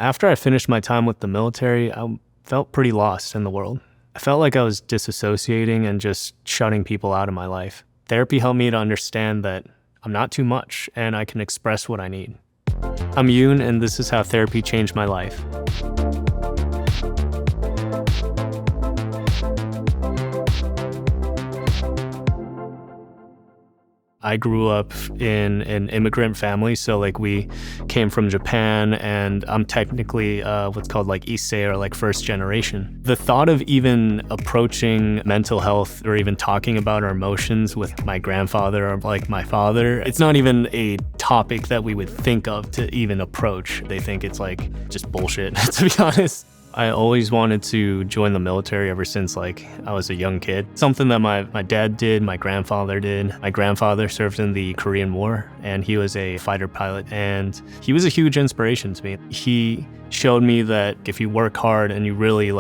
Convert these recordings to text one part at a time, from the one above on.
After I finished my time with the military, I felt pretty lost in the world. I felt like I was disassociating and just shutting people out of my life. Therapy helped me to understand that I'm not too much and I can express what I need. I'm Yoon, and this is how therapy changed my life. I grew up in an immigrant family, so we came from Japan, and I'm technically what's called Issei, or first generation. The thought of even approaching mental health or even talking about our emotions with my grandfather or my father, it's not even a topic that we would think of to even approach. They think it's just bullshit, to be honest. I always wanted to join the military ever since I was a young kid. Something that my dad did, my grandfather did. My grandfather served in the Korean War, and he was a fighter pilot, and he was a huge inspiration to me. He showed me that if you work hard and you really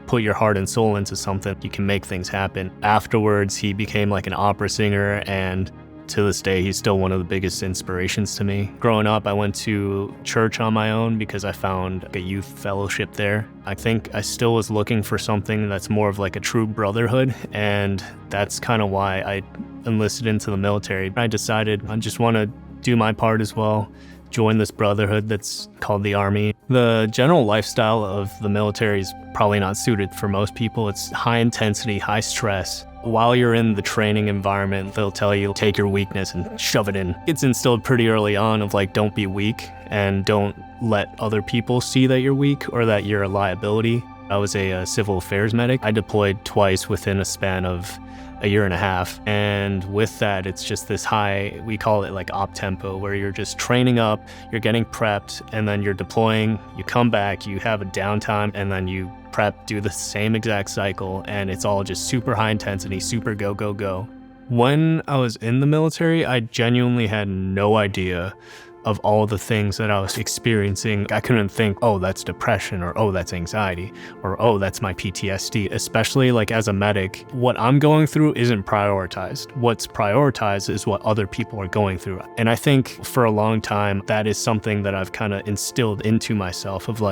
put your heart and soul into something, you can make things happen. Afterwards, he became an opera singer, and to this day, he's still one of the biggest inspirations to me. Growing up, I went to church on my own because I found a youth fellowship there. I think I still was looking for something that's more of a true brotherhood, and that's kind of why I enlisted into the military. I decided I just want to do my part as well, join this brotherhood that's called the Army. The general lifestyle of the military is probably not suited for most people. It's high intensity, high stress. While you're in the training environment, they'll tell you, take your weakness and shove it in. It's instilled pretty early on of don't be weak and don't let other people see that you're weak or that you're a liability. I was a civil affairs medic. I deployed twice within a span of a year and a half. And with that, it's just this high, we call it op tempo, where you're just training up, you're getting prepped, and then you're deploying, you come back, you have a downtime, and then you prep, do the same exact cycle, and it's all just super high intensity, super go, go, go. When I was in the military, I genuinely had no idea of all the things that I was experiencing. I couldn't think, oh, that's depression, or oh, that's anxiety, or oh, that's my PTSD. Especially as a medic, what I'm going through isn't prioritized. What's prioritized is what other people are going through. And I think for a long time, that is something that I've kind of instilled into myself of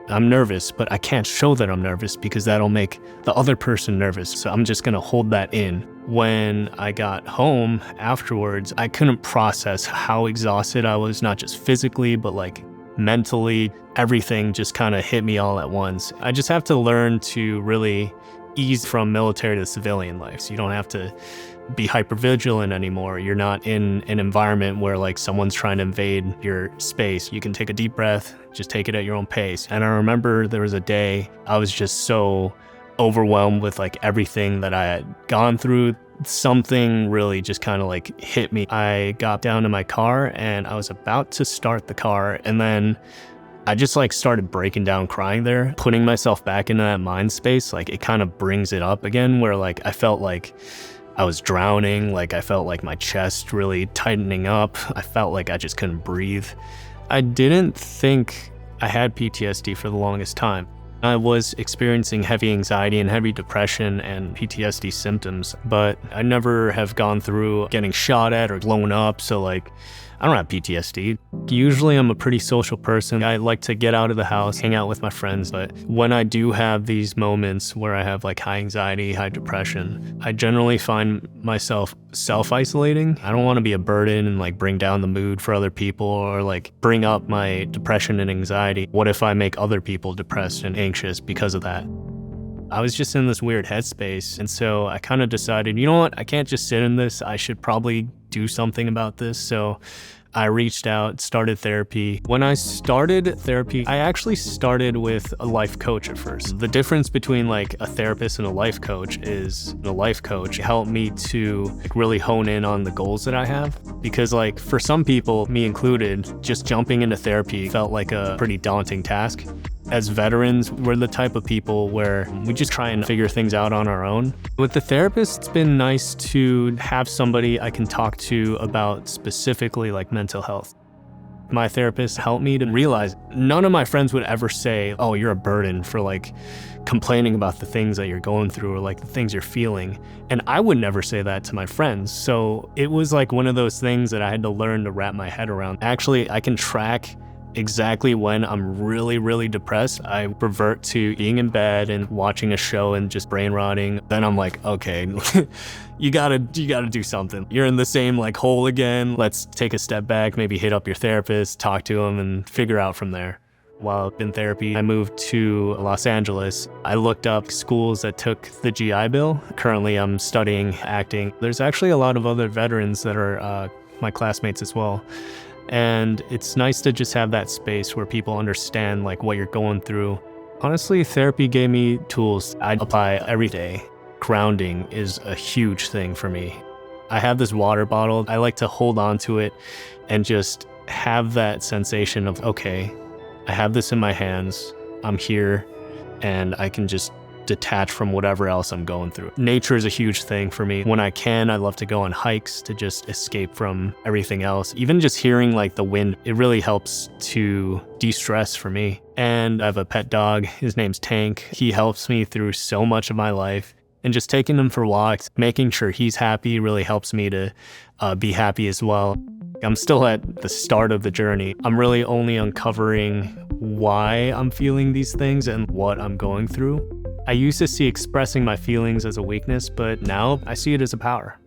I'm nervous, but I can't show that I'm nervous because that'll make the other person nervous. So I'm just gonna hold that in. When I got home afterwards, I couldn't process how exhausted I was, not just physically, but mentally. Everything just kind of hit me all at once. I just have to learn to really ease from military to civilian life. So you don't have to be hypervigilant anymore. You're not in an environment where someone's trying to invade your space. You can take a deep breath, just take it at your own pace. And I remember there was a day I was just so overwhelmed with everything that I had gone through. Something really just kind of hit me. I got down to my car and I was about to start the car, and then I just started breaking down crying there, putting myself back into that mind space. It kind of brings it up again where I felt I was drowning. I felt my chest really tightening up. I felt I just couldn't breathe. I didn't think I had PTSD for the longest time. I was experiencing heavy anxiety and heavy depression and PTSD symptoms, but I never have gone through getting shot at or blown up, so I don't have PTSD. Usually I'm a pretty social person. I like to get out of the house, hang out with my friends, but when I do have these moments where I have high anxiety, high depression, I generally find myself self-isolating. I don't want to be a burden and bring down the mood for other people or bring up my depression and anxiety. What if I make other people depressed and anxious because of that? I was just in this weird headspace, and so I kind of decided, you know what, I can't just sit in this. I should probably do something about this. So I reached out, started therapy. When I started therapy, I actually started with a life coach at first. The difference between a therapist and a life coach is the life coach helped me to really hone in on the goals that I have. Because for some people, me included, just jumping into therapy felt like a pretty daunting task. As veterans, we're the type of people where we just try and figure things out on our own. With the therapist, it's been nice to have somebody I can talk to about specifically mental health. My therapist helped me to realize none of my friends would ever say, oh, you're a burden for complaining about the things that you're going through or the things you're feeling. And I would never say that to my friends. So it was one of those things that I had to learn to wrap my head around. Actually, I can track exactly when I'm really, really depressed, I revert to being in bed and watching a show and just brain rotting. Then I'm like, okay, you gotta do something. You're in the same like hole again. Let's take a step back, maybe hit up your therapist, talk to him, and figure out from there. While in therapy, I moved to Los Angeles. I looked up schools that took the GI Bill. Currently, I'm studying acting. There's actually a lot of other veterans that are my classmates as well. And it's nice to just have that space where people understand like what you're going through. Honestly, therapy gave me tools I apply every day. Grounding is a huge thing for me. I have this water bottle. I like to hold on to it and just have that sensation of, okay, I have this in my hands. I'm here and I can just detach from whatever else I'm going through. Nature is a huge thing for me. When I can, I love to go on hikes to just escape from everything else. Even just hearing like the wind, it really helps to de-stress for me. And I have a pet dog. His name's Tank. He helps me through so much of my life. And just taking him for walks, making sure he's happy really helps me to be happy as well. I'm still at the start of the journey. I'm really only uncovering why I'm feeling these things and what I'm going through. I used to see expressing my feelings as a weakness, but now I see it as a power.